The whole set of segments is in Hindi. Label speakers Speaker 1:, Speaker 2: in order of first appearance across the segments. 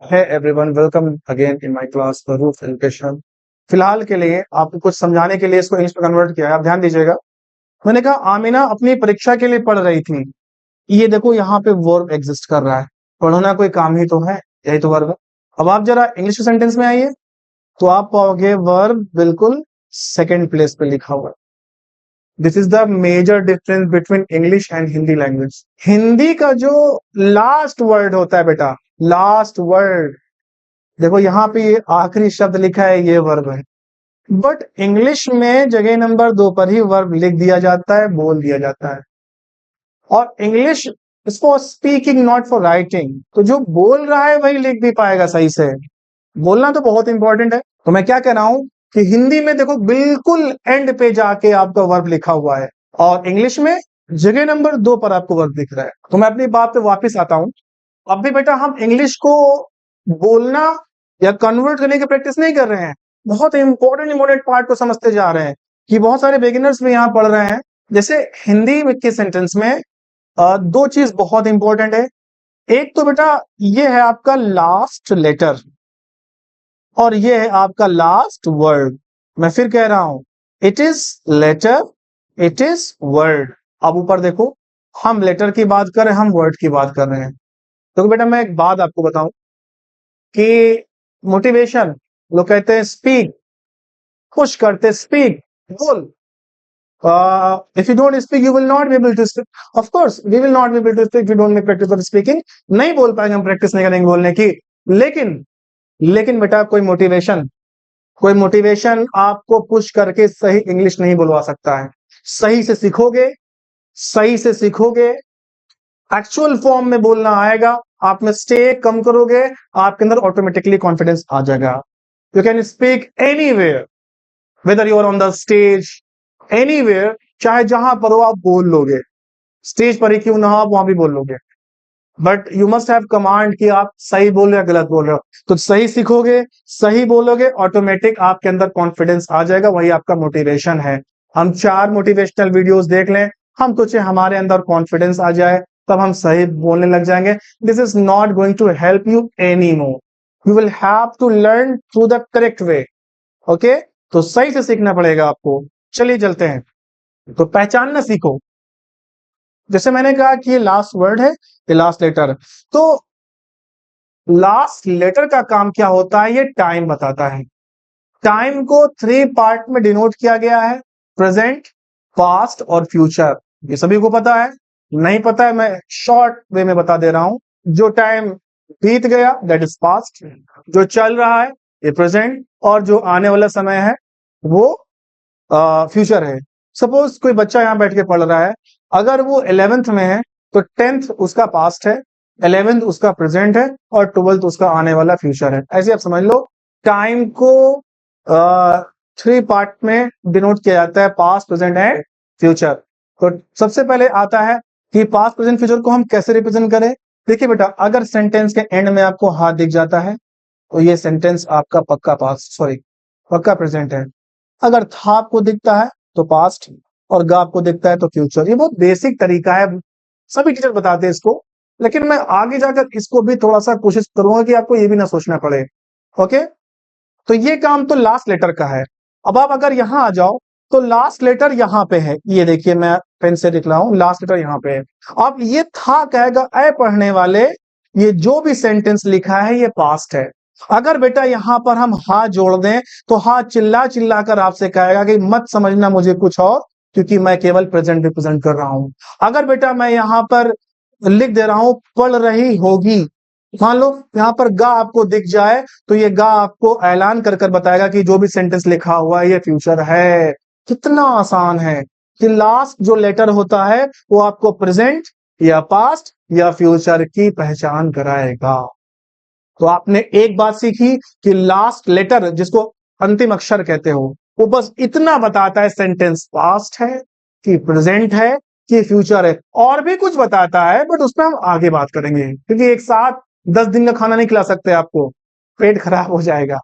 Speaker 1: है everyone, welcome again in my class roof education. फिलहाल के लिए आपको कुछ समझाने के लिए इसको इंग्लिश में कन्वर्ट किया है। आप ध्यान दीजिएगा। मैंने कहा आमिना अपनी परीक्षा के लिए पढ़ रही थी। ये देखो यहाँ पे वर्ब एग्जिस्ट कर रहा है। पढ़ना कोई काम ही तो है, यही तो वर्ब है। अब आप जरा इंग्लिश सेंटेंस में आइए तो आप पाओगे वर्ब बिल्कुल सेकेंड प्लेस पे लिखा हुआ है। This is the major difference between English and Hindi language. Hindi का जो लास्ट वर्ड होता है बेटा, लास्ट वर्ड, देखो यहाँ पे ये आखिरी शब्द लिखा है, ये वर्ब है। बट इंग्लिश में जगह नंबर 2 पर ही वर्ब लिख दिया जाता है, बोल दिया जाता है। और English is for speaking not for writing. तो जो बोल रहा है वही लिख भी पाएगा सही से। बोलना तो बहुत इंपॉर्टेंट है। तो मैं क्या कह रहा हूं कि हिंदी में देखो बिल्कुल एंड पे जाके आपका वर्ब लिखा हुआ है, और इंग्लिश में जगह नंबर 2 पर आपको वर्ब दिख रहा है। तो मैं अपनी बात पे वापस आता हूं। अब भी बेटा हम इंग्लिश को बोलना या कन्वर्ट करने की प्रैक्टिस नहीं कर रहे हैं। बहुत इंपॉर्टेंट पार्ट को समझते जा रहे हैं कि बहुत सारे बिगिनर्स भी यहाँ पढ़ रहे हैं। जैसे हिंदी के सेंटेंस में दो चीज बहुत इंपॉर्टेंट है। एक तो बेटा ये है आपका लास्ट लेटर, और ये है आपका लास्ट वर्ड। मैं फिर कह रहा हूं, it is letter, it is word. अब ऊपर देखो, हम लेटर की बात कर रहे हैं, हम वर्ड की बात कर रहे हैं। तो बेटा मैं एक बात आपको बताऊं कि मोटिवेशन, लोग कहते हैं स्पीक, पुश करते स्पीक, बोल। If you don't speak you will not be able to speak. Of course we will not be able to speak if you don't make practice of speaking. नहीं बोल पाएंगे हम, प्रैक्टिस नहीं करेंगे बोलने की। लेकिन बेटा कोई मोटिवेशन आपको पुश करके सही इंग्लिश नहीं बुलवा सकता है। सही से सीखोगे, सही से सीखोगे, एक्चुअल फॉर्म में बोलना आएगा, आप मिस्टेक कम करोगे, आपके अंदर ऑटोमेटिकली कॉन्फिडेंस आ जाएगा। You can speak anywhere, whether you are on the stage, anywhere, चाहे जहां पर हो आप बोल लोगे। स्टेज पर ही क्यों ना हो, आप वहां भी बोल लोगे। But you must have command कि आप सही बोल रहे हो या गलत बोल रहे हो। तो सही सीखोगे, सही बोलोगे, ऑटोमेटिक आपके अंदर कॉन्फिडेंस आ जाएगा। वही आपका मोटिवेशन है। हम 4 मोटिवेशनल वीडियोस देख लें, हम तो चाहे हमारे अंदर कॉन्फिडेंस आ जाए, तब हम सही बोलने लग जाएंगे। This is not going to help you any more. You will have to learn through the correct way. Okay, तो सही से सीखना पड़ेगा आपको। चलिए चलते हैं। तो पहचानना सीखो। जैसे मैंने कहा कि ये लास्ट वर्ड है, ये लास्ट लेटर। तो लास्ट लेटर का काम क्या होता है, ये टाइम बताता है। टाइम को 3 पार्ट में डिनोट किया गया है, प्रेजेंट, पास्ट और फ्यूचर। ये सभी को पता है। नहीं पता है, मैं शॉर्ट वे में बता दे रहा हूं। जो टाइम बीत गया दैट इज पास्ट, जो चल रहा है ये प्रेजेंट, और जो आने वाला समय है वो फ्यूचर है। सपोज कोई बच्चा यहाँ बैठ के पढ़ रहा है, अगर वो 11th में है तो 10th उसका पास्ट है, 11th उसका प्रेजेंट है, और 12th उसका आने वाला फ्यूचर है। ऐसे आप समझ लो। टाइम को 3 पार्ट में डिनोट किया जाता है, पास्ट, प्रेजेंट एंड फ्यूचर। तो सबसे पहले आता है कि पास्ट प्रेजेंट फ्यूचर को हम कैसे रिप्रेजेंट करें। देखिए बेटा, अगर सेंटेंस के एंड में आपको हाथ दिख जाता है तो ये सेंटेंस आपका पक्का पास्ट, सॉरी पक्का प्रेजेंट है। अगर था आपको दिखता है तो पास्ट, और गा आपको दिखता है तो फ्यूचर। ये बहुत बेसिक तरीका है, सभी टीचर बताते हैं इसको। लेकिन मैं आगे जाकर इसको भी थोड़ा सा कोशिश करूंगा कि आपको ये भी ना सोचना पड़े। ओके, तो ये काम तो लास्ट लेटर का है। अब आप अगर यहां आ जाओ तो लास्ट लेटर यहां पे है। ये देखिए, मैं पेन से लिख रहा हूं, लास्ट लेटर यहां पे है। अब ये था कहेगा ऐ पढ़ने वाले, ये जो भी सेंटेंस लिखा है ये पास्ट है। अगर बेटा यहां पर हम हा जोड़ दें तो हा चिल्ला चिल्ला कर आपसे कहेगा कि मत समझना मुझे कुछ और, क्योंकि मैं केवल प्रेजेंट रिप्रेजेंट कर रहा हूं। अगर बेटा मैं यहां पर लिख दे रहा हूं पढ़ रही होगी, मान लो यहां पर गा आपको दिख जाए, तो ये गा आपको ऐलान कर कर बताएगा कि जो भी सेंटेंस लिखा हुआ है ये फ्यूचर है। कितना आसान है कि लास्ट जो लेटर होता है वो आपको प्रेजेंट या पास्ट या फ्यूचर की पहचान कराएगा। तो आपने एक बात सीखी कि लास्ट लेटर, जिसको अंतिम अक्षर कहते हो, वो बस इतना बताता है सेंटेंस पास्ट है कि प्रेजेंट है कि फ्यूचर है। और भी कुछ बताता है बट उसमें हम आगे बात करेंगे, क्योंकि एक साथ 10 दिन का खाना नहीं खिला सकते आपको, पेट खराब हो जाएगा।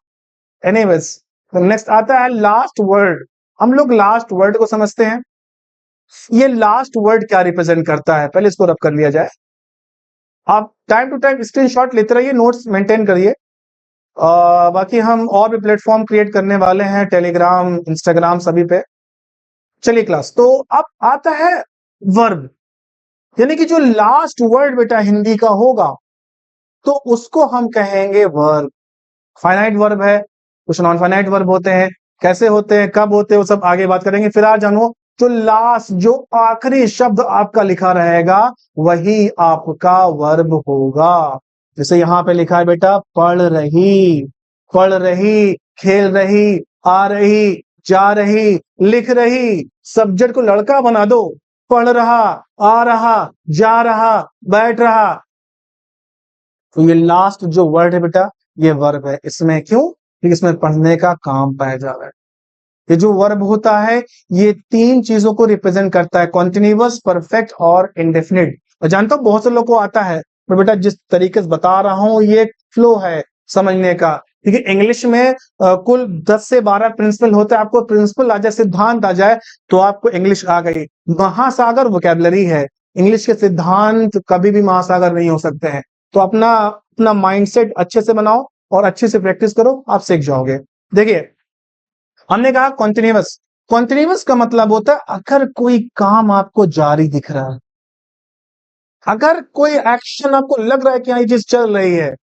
Speaker 1: एनीवेज, नेक्स्ट आता है लास्ट वर्ड। हम लोग लास्ट वर्ड को समझते हैं। ये लास्ट वर्ड क्या रिप्रेजेंट करता है, पहले इसको रब कर लिया जाए। आप टाइम टू टाइम स्क्रीनशॉट लेते रहिए, नोट्स मेंटेन करिए। बाकी हम और भी प्लेटफॉर्म क्रिएट करने वाले हैं, टेलीग्राम, इंस्टाग्राम, सभी पे। चलिए क्लास, तो अब आता है वर्ब, यानी कि जो लास्ट वर्ड बेटा हिंदी का होगा तो उसको हम कहेंगे वर्ब। फाइनाइट वर्ब है, कुछ नॉन फाइनाइट वर्ब होते हैं, कैसे होते हैं, कब होते हैं, वो सब आगे बात करेंगे। फिर आज जानो, जो लास्ट, जो आखिरी शब्द आपका लिखा रहेगा वही आपका वर्ब होगा। जैसे यहां पे लिखा है बेटा, पढ़ रही, खेल रही, आ रही, जा रही, लिख रही। सब्जेक्ट को लड़का बना दो, पढ़ रहा, आ रहा, जा रहा, बैठ रहा। तो ये लास्ट जो वर्ड है बेटा, ये वर्ब है। इसमें क्यों? क्योंकि इसमें पढ़ने का काम पाया जा रहा है। ये जो वर्ब होता है ये तीन चीजों को रिप्रेजेंट करता है, कॉन्टिन्यूअस, परफेक्ट और इंडेफिनिट। और जानता हूं बहुत से लोग को आता है, पर बेटा जिस तरीके से बता रहा हूं ये फ्लो है समझने का। क्योंकि इंग्लिश में कुल 10 से 12 प्रिंसिपल होते हैं। आपको प्रिंसिपल आ जाए, सिद्धांत आ जाए, तो आपको इंग्लिश आ गई। महासागर वोकैबुलरी है, इंग्लिश के सिद्धांत कभी भी महासागर नहीं हो सकते हैं। तो अपना अपना माइंडसेट अच्छे से बनाओ और अच्छे से प्रैक्टिस करो, आप सीख जाओगे। देखिए, हमने कहा कॉन्टिन्यूअस। कॉन्टिन्यूअस का मतलब होता है अगर कोई काम आपको जारी दिख रहा है, अगर कोई एक्शन आपको लग रहा है कि हाँ ये चीज चल रही है,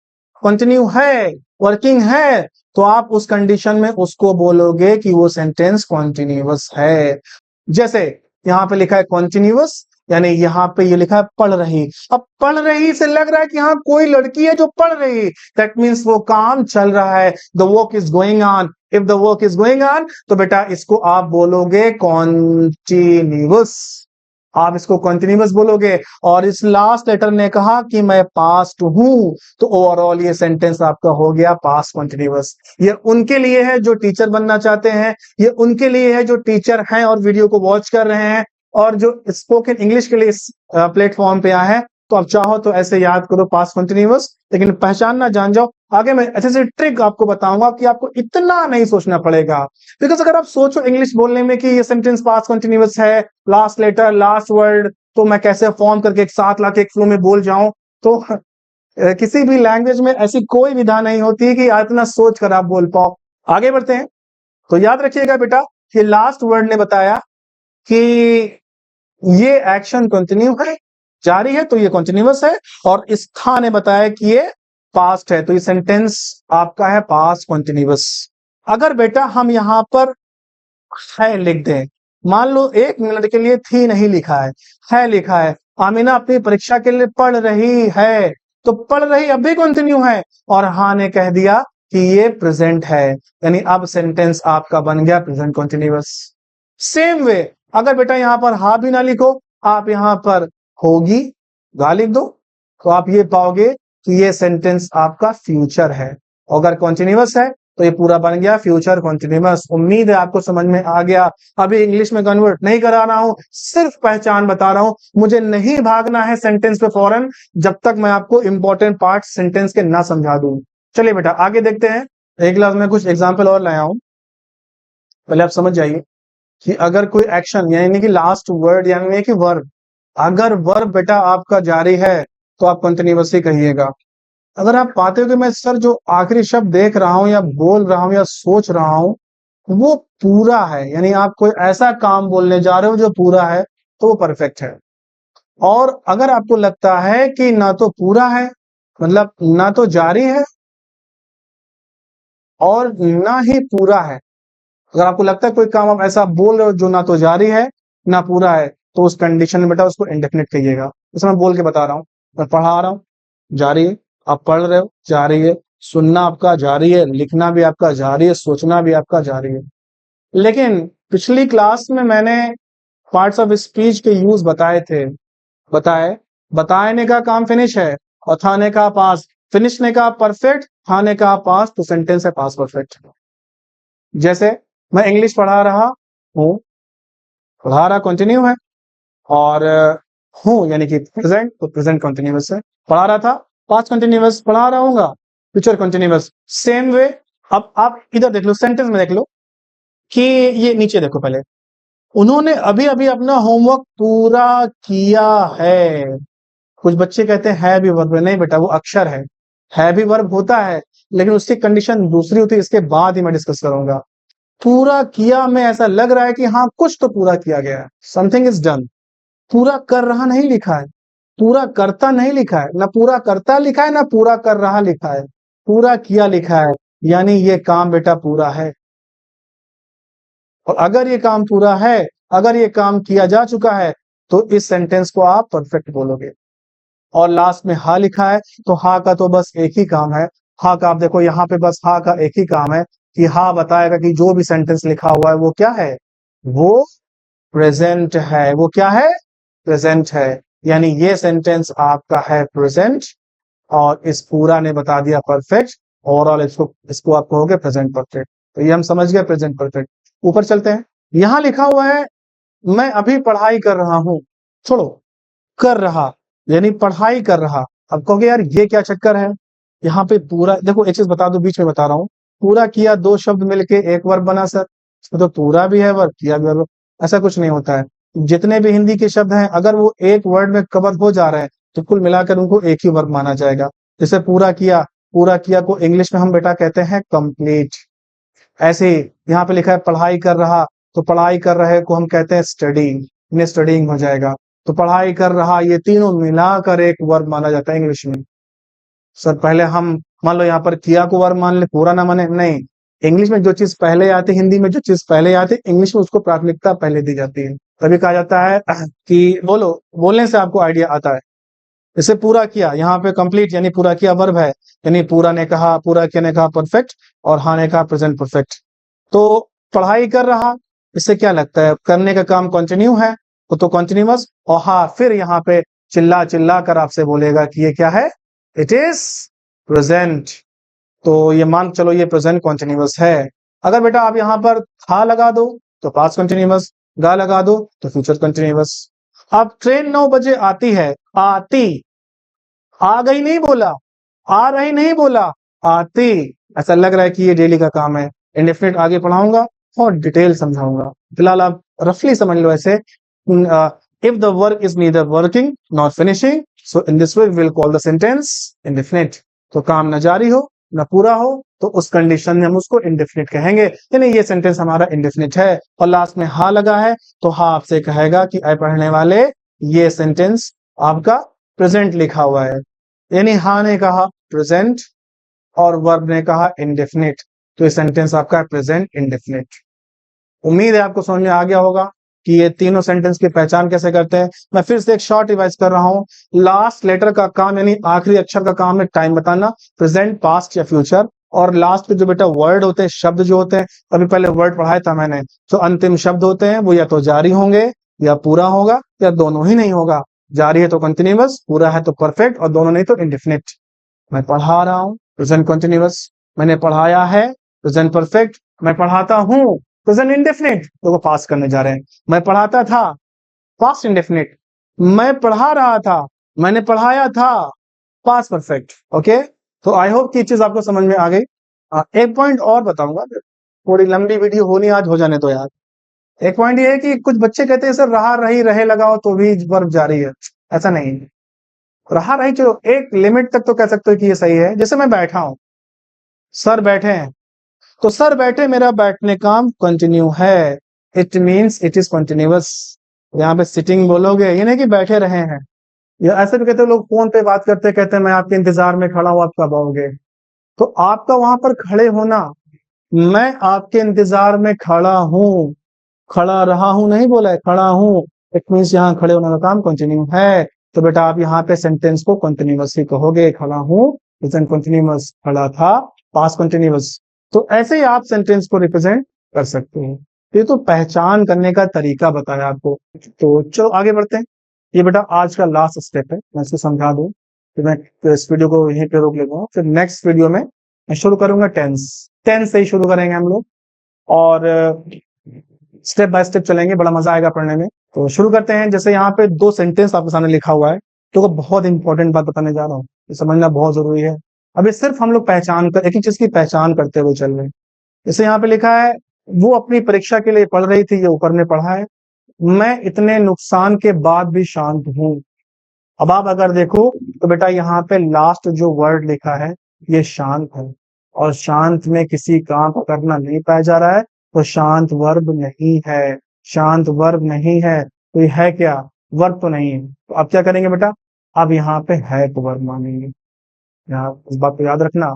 Speaker 1: कंटिन्यू है, वर्किंग है, तो आप उस कंडीशन में उसको बोलोगे कि वो सेंटेंस कॉन्टिन्यूअस है। जैसे यहां पे लिखा है कॉन्टिन्यूअस, यानी यहां पे ये लिखा है पढ़ रही। अब पढ़ रही से लग रहा है कि हाँ कोई लड़की है जो पढ़ रही, दैट मीन्स वो काम चल रहा है, the work is going on. If the work is going on तो बेटा इसको आप बोलोगे कॉन्टिन्यूअस, आप इसको कॉन्टिन्यूअस बोलोगे। और इस लास्ट लेटर ने कहा कि मैं पास्ट हूं, तो ओवरऑल ये सेंटेंस आपका हो गया पास्ट कॉन्टिन्यूअस। ये उनके लिए है जो टीचर बनना चाहते हैं, ये उनके लिए है जो टीचर हैं और वीडियो को वॉच कर रहे हैं, और जो स्पोकन इंग्लिश के लिए इस प्लेटफॉर्म पे आए हैं। तो आप चाहो तो ऐसे याद करो पास्ट कॉन्टिन्यूअस, लेकिन पहचानना जान जाओ। आगे मैं अच्छे से ट्रिक आपको बताऊंगा कि आपको इतना नहीं सोचना पड़ेगा। बिकॉज अगर आप सोचो इंग्लिश बोलने में कि ये सेंटेंस पास्ट कॉन्टिन्यूअस है, लास्ट लेटर, लास्ट वर्ड, तो मैं कैसे फॉर्म करके एक साथ लाके एक फ्लो में बोल जाऊं, तो किसी भी लैंग्वेज में ऐसी कोई विधा नहीं होती कि इतना सोच कर आप बोल पाओ। आगे बढ़ते हैं, तो याद रखिएगा बेटा, ये लास्ट वर्ड ने बताया कि ये एक्शन कंटिन्यू है, जारी है, तो ये कंटिन्यूअस है। और इस था ने बताया कि ये पास्ट है, तो ये सेंटेंस आपका है पास्ट कंटिन्यूअस। अगर बेटा हम यहां पर है लिख दें, मान लो 1 मिनट के लिए थी नहीं लिखा है लिखा है। आमीना अपनी परीक्षा के लिए पढ़ रही है, तो पढ़ रही अब भी कंटिन्यू है, और हाँ ने कह दिया कि ये प्रेजेंट है, यानी अब सेंटेंस आपका बन गया प्रेजेंट कंटिन्यूअस। सेम वे, अगर बेटा यहां पर हा भी ना लिखो, आप यहां पर होगी गा लिख दो, तो आप ये पाओगे कि ये सेंटेंस आपका फ्यूचर है। अगर कॉन्टिन्यूअस है तो ये पूरा बन गया फ्यूचर कॉन्टिन्यूअस। उम्मीद है आपको समझ में आ गया। अभी इंग्लिश में कन्वर्ट नहीं करा रहा हूं, सिर्फ पहचान बता रहा हूं। मुझे नहीं भागना है सेंटेंस पे फौरन, जब तक मैं आपको इंपॉर्टेंट पार्ट सेंटेंस के ना समझा दूं। चलिए बेटा आगे देखते हैं। एक क्लास में कुछ एग्जाम्पल और लाया हूं, पहले आप समझ जाइए कि अगर कोई एक्शन यानी कि लास्ट वर्ड यानी कि वर्ब, अगर वर्ब बेटा आपका जारी है तो आप कंटिन्यूअस ही कहिएगा। अगर आप पाते हो कि मैं सर जो आखिरी शब्द देख रहा हूं या बोल रहा हूं या सोच रहा हूं वो पूरा है, यानी आप कोई ऐसा काम बोलने जा रहे हो जो पूरा है, तो वो परफेक्ट है। और अगर आपको लगता है कि ना तो पूरा है, मतलब ना तो जारी है और ना ही पूरा है, अगर आपको लगता है कोई काम आप ऐसा बोल रहे हो जो ना तो जारी है ना पूरा है, तो उस कंडीशन में बेटा उसको इंडेफिनिट कहिएगा। इसमें मैं बोल के बता रहा हूं, मैं पढ़ा रहा हूं, जारी है, आप पढ़ रहे हो, जारी है, सुनना आपका जारी है, लिखना भी आपका जारी है, सोचना भी आपका जारी है। लेकिन पिछली क्लास में मैंने पार्ट्स ऑफ स्पीच के यूज बताए थे, बताने का काम फिनिश है और थाने का पास, फिनिश ने कहा परफेक्ट, थाने का पास, तो सेंटेंस है पास परफेक्ट। जैसे मैं इंग्लिश पढ़ा रहा हूं, पढ़ा रहा कंटिन्यू है, और हूं यानी कि प्रेजेंट, तो प्रेजेंट कंटिन्यूअस है। पढ़ा रहा था पास्ट कंटिन्यूअस, पढ़ा रहा हूंगा फ्यूचर कंटिन्यूअस। सेम वे अब आप इधर देख लो, सेंटेंस में देख लो कि ये नीचे देखो पहले, उन्होंने अभी अभी अपना होमवर्क पूरा किया है। कुछ बच्चे कहते हैं है भी वर्ब है, नहीं बेटा वो अक्षर है भी वर्ब होता है, लेकिन उसकी कंडीशन दूसरी होती है, इसके बाद ही मैं डिस्कस करूंगा। पूरा किया में ऐसा लग रहा है कि हाँ कुछ तो पूरा किया गया है, समथिंग इज डन। पूरा कर रहा नहीं लिखा है, पूरा करता नहीं लिखा है, ना पूरा करता लिखा है ना पूरा कर रहा लिखा है, पूरा किया लिखा है, यानी ये काम बेटा पूरा है। और अगर ये काम पूरा है, अगर ये काम किया जा चुका है, तो इस सेंटेंस को आप परफेक्ट बोलोगे। और लास्ट में हा लिखा है, तो हा का तो बस एक ही काम है। हा का आप देखो यहाँ पे बस हा का एक ही काम है कि हा बताएगा कि जो भी सेंटेंस लिखा हुआ है वो क्या है, वो प्रेजेंट है। वो क्या है, प्रेजेंट है। यानी ये सेंटेंस आपका है प्रेजेंट, और इस पूरा ने बता दिया परफेक्ट। ओवरऑल इसको इसको आप कहोगे प्रेजेंट परफेक्ट। तो ये हम समझ गए प्रेजेंट परफेक्ट। ऊपर चलते हैं, यहां लिखा हुआ है मैं अभी पढ़ाई कर रहा हूं। छोड़ो, कर रहा यानी पढ़ाई कर रहा। अब कहोगे यार ये क्या चक्कर है, यहाँ पे पूरा देखो, एक चीज बता दो, बीच में बता रहा हूँ। पूरा किया दो शब्द मिलके एक वर्ब बना सर, इसमें तो पूरा भी है वर्ब, किया भी है वर्ब। ऐसा कुछ नहीं होता है। जितने भी हिंदी के शब्द हैं, अगर वो एक वर्ड में कवर हो जा रहे हैं, तो कुल मिलाकर उनको एक ही वर्ब माना जाएगा। जैसे पूरा किया को इंग्लिश में हम बेटा कहते हैं कंप्लीट। ऐसे ही यहाँ पे लिखा है पढ़ाई कर रहा, तो पढ़ाई कर रहे को हम कहते हैं स्टडिंग, इन्हें स्टडिंग हो जाएगा। तो पढ़ाई कर रहा, ये तीनों मिलाकर एक वर्ब माना जाता है इंग्लिश में। सर पहले हम मान लो यहाँ पर किया को वर्ब मान ले, पूरा ना माने, नहीं। इंग्लिश में जो चीज पहले आती है, हिंदी में जो चीज पहले आती है, इंग्लिश में उसको प्राथमिकता पहले दी जाती है। तभी कहा जाता है कि बोलो, बोलने से आपको आइडिया आता है। जैसे पूरा किया, यहाँ पे कंप्लीट यानी पूरा किया वर्ब है, यानी पूरा ने कहा, पूरा किया ने कहा परफेक्ट, और हाँ ने कहा प्रेजेंट परफेक्ट। तो पढ़ाई कर रहा, इससे क्या लगता है करने का काम कंटिन्यू है, वो तो कंटिन्यूअस। और हाँ फिर यहाँ पे चिल्ला चिल्ला कर आपसे बोलेगा कि ये क्या है, इट इज प्रेजेंट। तो ये मान चलो ये प्रेजेंट कंटिन्यूअस है। अगर बेटा आप यहाँ पर था लगा दो तो पास्ट कंटिन्यूअस, गा लगा दो तो फ्यूचर कंटिन्यूअस। अब ट्रेन 9 बजे आती है, आती, आ गई नहीं बोला, आ रही नहीं बोला, आती। ऐसा लग रहा है कि ये डेली का काम है। इंडेफिनिट आगे पढ़ाऊंगा और डिटेल समझाऊंगा, फिलहाल आप रफली समझ लो ऐसे। If the work is neither working not finishing, so in this way we will call the sentence indefinite. तो काम न जारी हो न पूरा हो, तो उस कंडीशन में हम उसको इंडेफिनिट कहेंगे, यानी ये सेंटेंस हमारा इंडेफिनिट है। और लास्ट में हा लगा है, तो हा आपसे कहेगा कि ऐ पढ़ने वाले, ये सेंटेंस आपका प्रेजेंट लिखा हुआ है। यानी हा ने कहा प्रेजेंट और वर्ब ने कहा इंडेफिनिट, तो ये सेंटेंस आपका है प्रेजेंट इंडेफिनिट। उम्मीद है आपको समझ में आ गया होगा कि ये तीनों सेंटेंस की पहचान कैसे करते हैं। मैं फिर से एक शॉर्ट रिवाइज कर रहा हूं। लास्ट लेटर का काम यानी आखिरी अक्षर का काम है टाइम बताना, प्रेजेंट पास्ट या फ्यूचर। और लास्ट पे जो बेटा वर्ड होते हैं, शब्द जो होते हैं, अभी पहले वर्ड पढ़ाया था मैंने, तो अंतिम शब्द होते हैं वो या तो जारी होंगे या पूरा होगा या दोनों ही नहीं होगा। जारी है तो कंटिन्यूअस, पूरा है तो परफेक्ट, और दोनों नहीं तो इंडेफिनिट। मैं पढ़ा रहा हूं, प्रेजेंट कंटिन्यूअस। मैंने पढ़ाया है, प्रेजेंट परफेक्ट। मैं पढ़ाता हूं, प्रेजेंट इंडेफिनिट, तो वो पास करने जा रहे हैं। मैं पढ़ाता था, पास्ट इंडेफिनिट। मैं पढ़ा रहा था, मैंने पढ़ाया था, पास्ट परफेक्ट। ओके, तो आई होप कि चीज आपको समझ में आ गई। एक पॉइंट और बताऊंगा, थोड़ी लंबी वीडियो होनी आज, हो जाने तो यार। एक पॉइंट ये है कि कुछ बच्चे कहते हैं सर रहा रही रहे लगाओ तो भी वर्ब जारी है। ऐसा नहीं है, रहा रही चलो एक लिमिट तक तो कह सकते हो कि ये सही है। जैसे मैं बैठा हूं, सर बैठे हैं, तो सर बैठे मेरा बैठने काम कंटिन्यू है, it means it is continuous. यहाँ पे सिटिंग बोलोगे, ये नहीं कि बैठे रहे हैं। या ऐसे भी कहते हैं लोग फोन पे बात करते कहते हैं मैं आपके इंतजार में खड़ा हूं, आप कब आओगे। तो आपका वहां पर खड़े होना, मैं आपके इंतजार में खड़ा हूं, खड़ा रहा हूं नहीं बोला है, खड़ा हूं, इट मीन्स यहाँ खड़े होने का काम कंटिन्यू है। तो बेटा आप यहाँ पे सेंटेंस को कंटिन्यूअसली कहोगे, खड़ा हूं प्रेजेंट कंटिन्यूअस, खड़ा था पास्ट कंटिन्यूअस। तो ऐसे ही आप सेंटेंस को रिप्रेजेंट कर सकते हो। ये तो पहचान करने का तरीका बताया आपको। तो चलो आगे बढ़ते हैं। ये बेटा आज का लास्ट स्टेप है, मैं इसको समझा दूं, फिर मैं इस वीडियो को यहीं पे रोक लेता हूँ। फिर नेक्स्ट वीडियो में मैं शुरू करूंगा टेंस। टेंस से ही शुरू करेंगे हम लोग, और स्टेप बाय स्टेप चलेंगे, बड़ा मजा आएगा पढ़ने में। तो शुरू करते हैं। जैसे यहाँ पे 2 सेंटेंस आपके सामने लिखा हुआ है, तो बहुत इंपॉर्टेंट बात बताने जा रहा हूँ, ये समझना बहुत जरूरी है। अभी सिर्फ हम लोग पहचान कर, एक ही चीज की पहचान करते हुए चल रहे हैं। जैसे यहाँ पे लिखा है वो अपनी परीक्षा के लिए पढ़ रही थी, ये ऊपर में पढ़ा है। मैं इतने नुकसान के बाद भी शांत हूँ। अब आप अगर देखो तो बेटा यहाँ पे लास्ट जो वर्ड लिखा है ये शांत है, और शांत में किसी काम को करना नहीं पाया जा रहा है, तो शांत वर्ब नहीं है, शांत वर्ब नहीं है, तो ये है क्या, वर्ब तो नहीं है। तो अब क्या करेंगे बेटा, अब यहाँ पे है को वर्ब मानेंगे। यहाँ इस बात को याद रखना,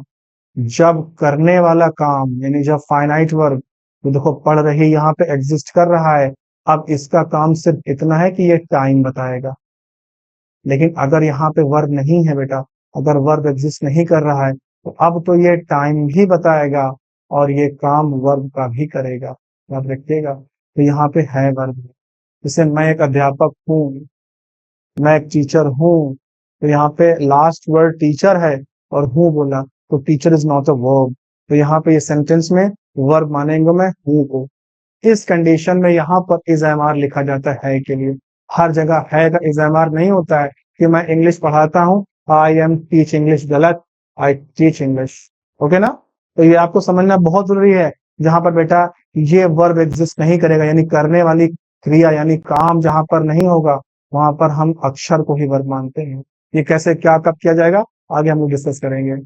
Speaker 1: जब करने वाला काम यानी जब फाइनाइट वर्ब, तो देखो पढ़ रही यहाँ पे एग्जिस्ट कर रहा है, अब इसका काम सिर्फ इतना है कि ये टाइम बताएगा। लेकिन अगर यहाँ पे वर्ब नहीं है बेटा, अगर वर्ब एग्जिस्ट नहीं कर रहा है, तो अब तो ये टाइम भी बताएगा और ये काम वर्ब का भी करेगा, याद रखिएगा। तो यहाँ पे है वर्ब, जैसे मैं एक अध्यापक हूँ, मैं एक टीचर हूँ, तो यहाँ पे लास्ट वर्ड टीचर है और हूँ बोला, तो teacher is not a verb, तो यहाँ पे ये सेंटेंस में वर्ब मानेंगे मैं हूँ को। इस कंडीशन में यहाँ पर इज एम आर लिखा जाता है के लिए। हर जगह है का इज एम आर नहीं होता है कि मैं इंग्लिश पढ़ाता हूँ, आई एम टीच इंग्लिश, गलत, आई टीच इंग्लिश। ओके ना, तो ये आपको समझना बहुत जरूरी है। जहां पर बेटा ये वर्ब एग्जिस्ट नहीं करेगा, यानी करने वाली क्रिया यानी काम जहां पर नहीं होगा, वहां पर हम अक्षर को ही वर्ब मानते हैं। ये कैसे क्या कब किया जाएगा आगे हम लोग डिस्कस करेंगे।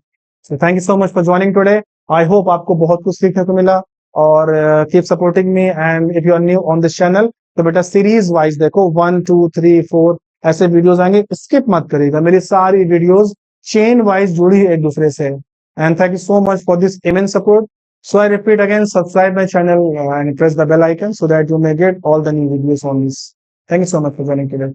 Speaker 1: So thank you so much for joining today. I hope आपको बहुत कुछ सीखने को मिला, और keep supporting me, and if you are new on this channel तो बेटा सीरीज वाइज देखो, 1 2 3 4 ऐसे वीडियोस आएंगे, स्किप मत करिएगा, मेरी सारी वीडियोस चेन वाइज जुड़ी है एक दूसरे से। And thank you so much for this immense support. So I repeat again, subscribe my channel and press the bell icon so that you may get all the new videos on this. Thank you so much for joining today.